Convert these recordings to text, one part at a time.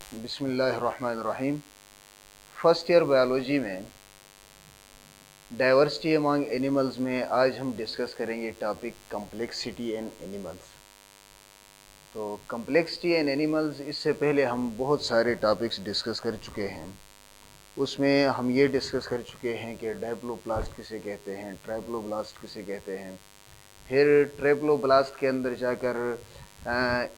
बिस्मिल्लाहिर्रहमानिर्रहीम। First year biology में diversity among animals में आज हम डिस्कस करेंगे टॉपिक कम्प्लेक्सिटी इन एनिमल्स। तो कम्प्लेक्सिटी इन एनिमल्स, इससे पहले हम बहुत सारे टॉपिक्स डिस्कस कर चुके हैं। उसमें हम ये डिस्कस कर चुके हैं कि डायप्लोप्लास्ट किसे कहते हैं, ट्राइप्लोब्लास्ट किसे कहते हैं, फिर ट्राइप्लोब्लास्ट के अंदर जाकर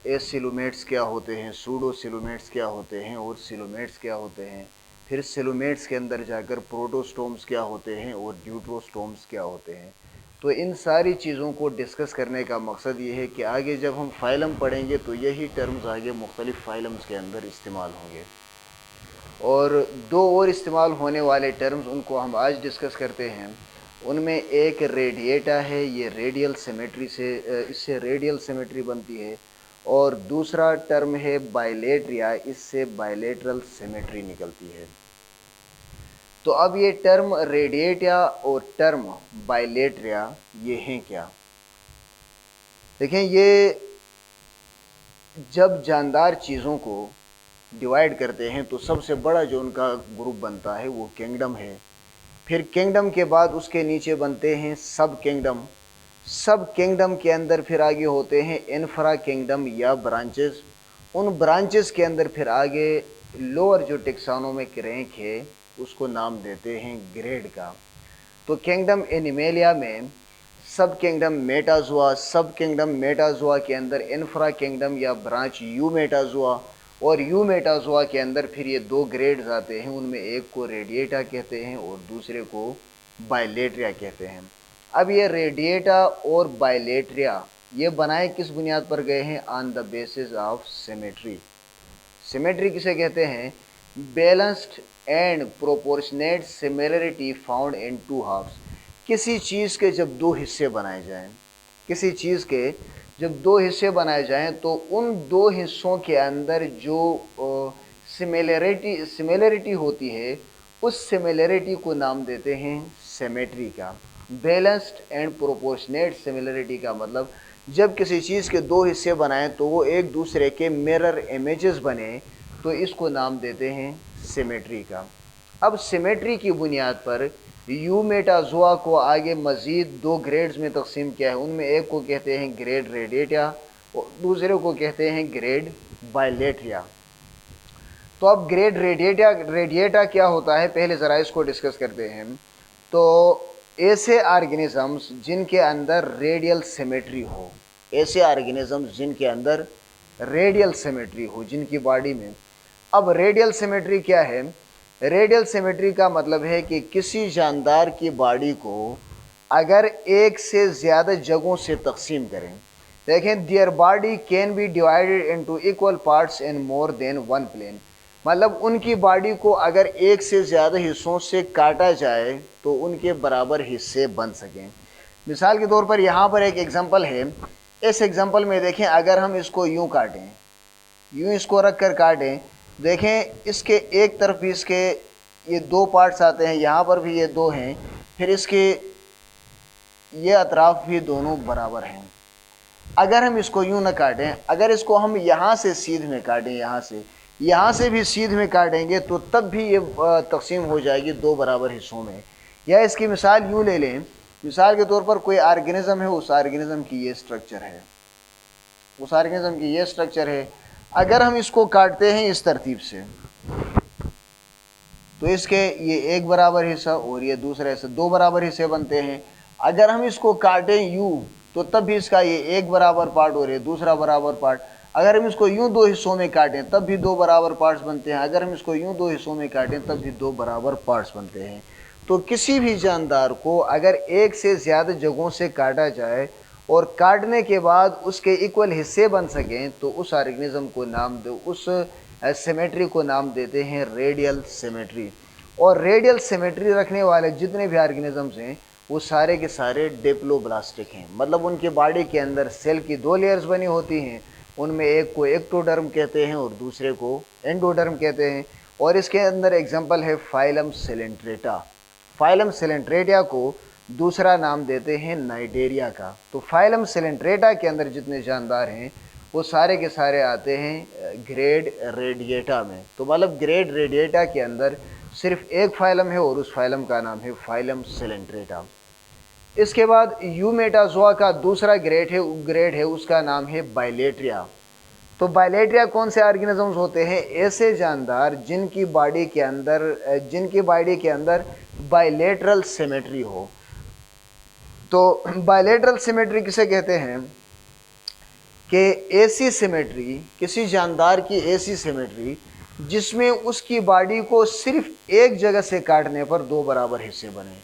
एसिलोमेट्स क्या होते हैं, सूडोसिलोमेट्स क्या होते हैं और सिलोमेट्स क्या होते हैं, फिर सिलोमेट्स के अंदर जाकर प्रोटोस्टोम्स क्या होते हैं और ड्यूट्रोस्टोम्स क्या होते हैं। तो इन सारी चीज़ों को डिस्कस करने का मकसद ये है कि आगे जब हम फाइलम पढ़ेंगे तो यही टर्म्स आगे मुख्तलिफ़ फाइलम्स के अंदर इस्तेमाल होंगे। और दो और इस्तेमाल होने वाले टर्म्स उनको हम आज डिस्कस करते हैं। उनमें एक रेडिएटा है, ये रेडियल सिमेट्री से इससे रेडियल सिमेट्री बनती है, और दूसरा टर्म है बाइलेट्रिया, इससे बाइलेटरल सिमेट्री निकलती है। तो अब ये टर्म रेडिएटा और टर्म बाइलेट्रिया ये हैं क्या? देखें, ये जब जानदार चीज़ों को डिवाइड करते हैं तो सबसे बड़ा जो उनका ग्रुप बनता है वो किंगडम है। फिर किंगडम के बाद उसके नीचे बनते हैं सब किंगडम। सब किंगडम के अंदर फिर आगे होते हैं इन्फ्रा किंगडम या ब्रांचेस। उन ब्रांचेस के अंदर फिर आगे लोअर जो टेक्सोनोमिक रैंक है उसको नाम देते हैं ग्रेड का। तो किंगडम एनिमेलिया में सब किंगडम मेटाजोआ, सब किंगडम मेटाजोआ के अंदर इन्फ्रा किंगडम या ब्रांच यू मेटाजोआ, और यू मेटाजोआ के अंदर फिर ये दो ग्रेड्स आते हैं। उनमें एक को रेडिएटा कहते हैं और दूसरे को बाइलेट्रिया कहते हैं। अब ये रेडिएटा और बाइलेट्रिया ये बनाए किस बुनियाद पर गए हैं? On the basis of symmetry. Symmetry किसे कहते हैं? Balanced and proportionate similarity found in two halves. किसी चीज़ के जब दो हिस्से बनाए जाएं, किसी चीज़ के जब दो हिस्से बनाए जाएं तो उन दो हिस्सों के अंदर जो सिमिलरिटी होती है उस सिमिलरिटी को नाम देते हैं सिमेट्री का। बैलेंस्ड एंड प्रोपोर्शनेट सिमिलरिटी का मतलब जब किसी चीज़ के दो हिस्से बनाएं तो वो एक दूसरे के मिरर इमेजेस बने, तो इसको नाम देते हैं सिमेट्री का। अब सिमेट्री की बुनियाद पर यू मेटाजोआ को आगे मज़ीद दो ग्रेड्स में तकसीम किया है। उनमें एक को कहते हैं ग्रेड रेडिएटा और दूसरे को कहते हैं ग्रेड बाइलेट्रिया। तो अब ग्रेड रेडिएटा क्या होता है, पहले ज़रा इसको डिस्कस करते हैं। तो ऐसे ऑर्गेनिजम्स जिनके अंदर रेडियल सिमेट्री हो, ऐसे ऑर्गेनिजम्स जिनके अंदर रेडियल सिमेट्री हो, जिनकी बॉडी में। अब रेडियल सिमेट्री क्या है? रेडियल सिमेट्री का मतलब है कि किसी जानदार की बॉडी को अगर एक से ज़्यादा जगहों से तकसीम करें, देखें, their body can be divided into equal parts in more than one plane. मतलब उनकी बॉडी को अगर एक से ज़्यादा हिस्सों से काटा जाए तो उनके बराबर हिस्से बन सकें। मिसाल के तौर पर यहाँ पर एक एग्जांपल है। इस एग्जांपल में देखें, अगर हम इसको यूँ काटें, यूँ इसको रख कर काटें, देखें इसके एक तरफ भी इसके ये दो पार्ट्स आते हैं, यहाँ पर भी ये दो हैं, फिर इसके ये अतराफ भी दोनों बराबर हैं। अगर हम इसको यूँ न काटें, अगर इसको हम यहाँ से सीध में काटें, यहाँ से भी सीध में काटेंगे तो तब भी ये तकसीम हो जाएगी दो बराबर हिस्सों में। या इसकी मिसाल यूँ ले लें, मिसाल के तौर पर कोई ऑर्गेनिज्म है, उस ऑर्गेनिज्म की ये स्ट्रक्चर है, उस ऑर्गेनिज्म की ये स्ट्रक्चर है। अगर हम इसको काटते हैं इस तरतीब से तो इसके ये एक बराबर हिस्सा और ये दूसरा हिस्सा, दो बराबर हिस्से बनते हैं। अगर हम इसको काटें यूँ तो तब भी इसका ये एक बराबर पार्ट और ये दूसरा बराबर पार्ट। अगर हम इसको यूँ दो हिस्सों में काटें तब भी दो बराबर पार्ट्स बनते हैं। अगर हम इसको यूँ दो हिस्सों में काटें तब भी दो बराबर पार्ट्स बनते हैं। तो किसी भी जानदार को अगर एक से ज़्यादा जगहों से काटा जाए और काटने के बाद उसके इक्वल हिस्से बन सकें तो उस ऑर्गेनिज्म को नाम दो, उस सिमेट्री को नाम देते हैं रेडियल सिमेट्री। और रेडियल सिमेट्री रखने वाले जितने भी ऑर्गेनिजम्स हैं वो सारे के सारे डिप्लोब्लास्टिक हैं। मतलब उनके बॉडी के अंदर सेल की दो लेयर्स बनी होती हैं, उनमें एक को एक्टोडर्म कहते हैं और दूसरे को एंडोडर्म कहते हैं। और इसके अंदर एग्जांपल है फाइलम सिलेंट्रेटा। फाइलम सिलेंट्रेटा को दूसरा नाम देते हैं नाइटेरिया का। तो फाइलम सिलेंट्रेटा के अंदर जितने जानदार हैं وہ سارے کے سارے آتے ہیں گریڈ ریڈیٹا میں. تو مطلب گریڈ ریڈیٹا کے اندر صرف ایک فائلم ہے اور اس فائلم کا نام ہے فائلم سیلنٹریٹا. اس کے بعد یومیٹازوا کا دوسرا گریڈ ہے اس کا نام ہے بائلیٹریا. تو بائلیٹریا کون سے آرگینزمز ہوتے ہیں؟ ایسے جاندار جن کی باڈی کے اندر بائلیٹرل سیمیٹری ہو. تو بائلیٹرل سیمیٹری کسے کہتے ہیں؟ کہ ایسی سیمیٹری، کسی جاندار کی ایسی سیمیٹری جس میں اس کی باڈی کو صرف ایک جگہ سے کاٹنے پر دو برابر حصے بنے.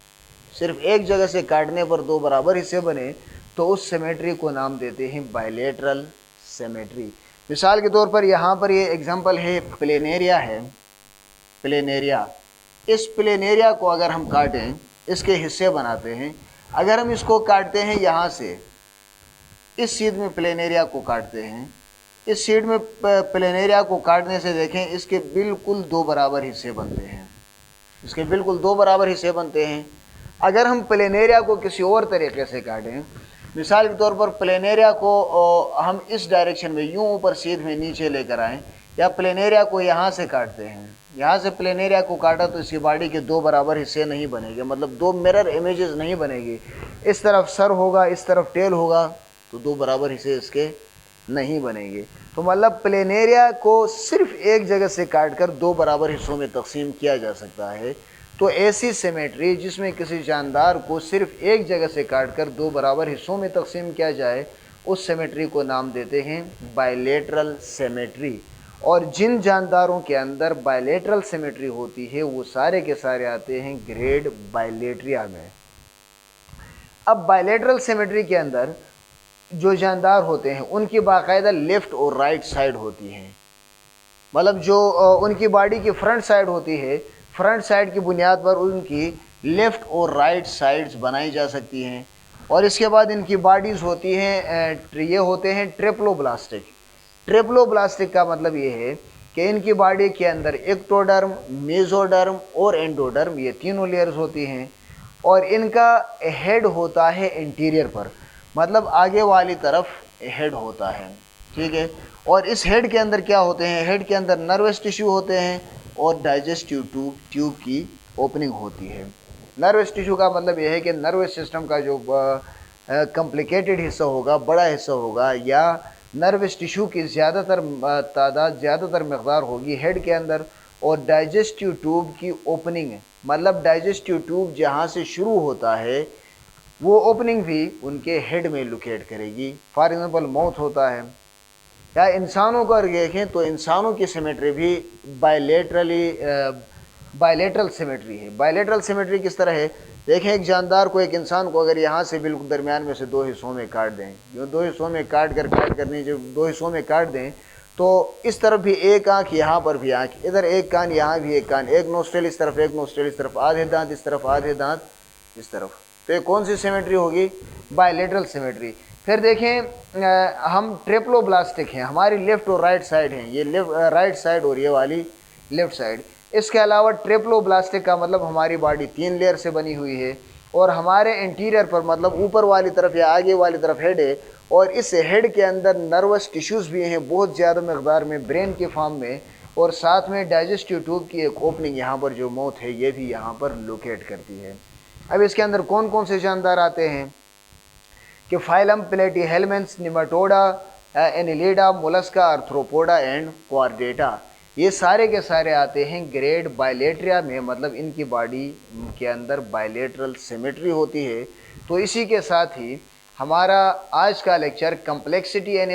صرف ایک جگہ سے کاٹنے پر دو برابر حصے بنے تو اس سیمیٹری کو نام دیتے ہیں بائلیٹرل سیمیٹری. مثال کے طور پر یہاں پر یہ ایگزامپل ہے پلینیریا ہے. پلینیریا، اس پلینیریا کو اگر ہم کاٹیں، اس کے حصے بناتے ہیں، اگر ہم اس کو کاٹتے ہیں یہاں سے، اس سیدھ میں پلینیریا کو کاٹتے ہیں، اس سیڈ میں پلینیریا کو کاٹنے سے دیکھیں اس کے بالکل دو برابر حصے بنتے ہیں. اس کے بالکل دو برابر حصے بنتے ہیں. اگر ہم پلینیریا کو کسی اور طریقے سے کاٹیں، مثال کے طور پر پلینیریا کو ہم اس ڈائریکشن میں یوں اوپر سیدھ میں نیچے لے کر آئیں، یا پلینیریا کو یہاں سے کاٹتے ہیں، یہاں سے پلینیریا کو کاٹا تو اس کی باڈی کے دو برابر حصے نہیں بنے گے، مطلب دو مرر امیجز نہیں بنے گی. اس طرف سر ہوگا، اس طرف ٹیل ہوگا، تو دو برابر حصے اس کے نہیں بنیں گے. تو مطلب پلینیریا کو صرف ایک جگہ سے کاٹ کر دو برابر حصوں میں تقسیم کیا جا سکتا ہے. تو ایسی سیمیٹری جس میں کسی جاندار کو صرف ایک جگہ سے کاٹ کر دو برابر حصوں میں تقسیم کیا جائے، اس سیمیٹری کو نام دیتے ہیں بائلیٹرل سیمیٹری. اور جن جانداروں کے اندر بائلیٹرل سیمیٹری ہوتی ہے وہ سارے کے سارے آتے ہیں گریڈ بائلیٹریا میں. اب بائلیٹرل سیمیٹری کے اندر جو جاندار ہوتے ہیں ان کی باقاعدہ لیفٹ اور رائٹ سائڈ ہوتی ہیں. مطلب جو ان کی باڈی کی فرنٹ سائڈ ہوتی ہے، فرنٹ سائڈ کی بنیاد پر ان کی لیفٹ اور رائٹ سائڈز بنائی جا سکتی ہیں. اور اس کے بعد ان کی باڈیز ہوتی ہیں، یہ ہوتے ہیں ٹریپلوبلاسٹک. ٹریپلوبلاسٹک کا مطلب یہ ہے کہ ان کی باڈی کے اندر ایکٹوڈرم، میزوڈرم اور اینڈوڈرم، یہ تینوں لیئرز ہوتی ہیں. اور ان کا ہیڈ ہوتا ہے انٹیریئر پر، مطلب آگے والی طرف ہیڈ ہوتا ہے. ٹھیک ہے. اور اس ہیڈ کے اندر کیا ہوتے ہیں؟ ہیڈ کے اندر نروس ٹیشو ہوتے ہیں اور ڈائجسٹیو ٹیوب کی اوپننگ ہوتی ہے. نروس ٹیشو کا مطلب یہ ہے کہ نروس سسٹم کا جو کمپلیکیٹڈ حصہ ہوگا، بڑا حصہ ہوگا، یا نروس ٹیشو کی زیادہ تر تعداد، زیادہ تر مقدار ہوگی ہیڈ کے اندر. اور ڈائجسٹیو ٹیوب کی اوپننگ، مطلب ڈائجسٹیو ٹیوب جہاں سے شروع ہوتا ہے وہ اوپننگ بھی ان کے ہیڈ میں لوکیٹ کرے گی. فار ایگزامپل ماؤتھ ہوتا ہے، یا انسانوں کو اگر دیکھیں تو انسانوں کی سیمیٹری بھی بائلیٹرل سیمیٹری ہے. بائلیٹرل سیمیٹری کس طرح ہے؟ دیکھیں ایک جاندار کو، ایک انسان کو اگر یہاں سے بالکل درمیان میں سے دو حصوں میں کاٹ دیں، دو حصوں میں کاٹ کر نیچے دو حصوں میں کاٹ دیں، تو اس طرف بھی ایک آنکھ، یہاں پر بھی آنکھ، ادھر ایک کان، یہاں بھی ایک کان، ایک نوسٹریل اس طرف، ایک نوسٹریل اس طرف، آدھے دانت اس طرف، آدھے دانت اس طرف. تو یہ کون سی سیمیٹری ہوگی؟ بائلیٹرل سیمیٹری. پھر دیکھیں ہم ٹریپلوبلاسٹک ہیں، ہماری لیفٹ اور رائٹ سائڈ ہیں، یہ رائٹ سائڈ اور یہ والی لیفٹ سائڈ. اس کے علاوہ ٹریپلوبلاسٹک کا مطلب ہماری باڈی تین لیئر سے بنی ہوئی ہے، اور ہمارے انٹیریئر پر مطلب اوپر والی طرف یا آگے والی طرف ہیڈ ہے، اور اس ہیڈ کے اندر نروس ٹیشوز بھی ہیں بہت زیادہ مقدار میں برین کے فارم میں، اور ساتھ میں ڈائجسٹیو ٹیوب کی ایک اوپننگ یہاں پر جو ماؤتھ ہے یہ بھی یہاں پر لوکیٹ کرتی ہے. اب اس کے اندر کون کون سے جاندار آتے ہیں کہ فائلم پلیٹی ہیلمنٹس، نیماٹوڈا، اینیلیڈا، مولسکا، آرتھروپوڈا اینڈ کوارڈیٹا. یہ سارے کے سارے آتے ہیں گریڈ بائلیٹریا میں، مطلب ان کی باڈی کے اندر بائلیٹرل سیمیٹری ہوتی ہے. تو اسی کے ساتھ ہی ہمارا آج کا لیکچر کمپلیکسٹی ان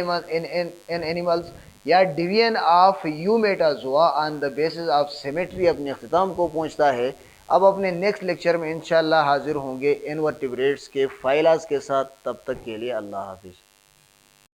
اینیملز یا division of Eumetazoa on the basis of symmetry اپنے اختتام کو پہنچتا ہے. اب اپنے نیکسٹ لیکچر میں انشاءاللہ حاضر ہوں گے انورٹیبریٹس کے فائلاز کے ساتھ. تب تک کے لیے اللہ حافظ.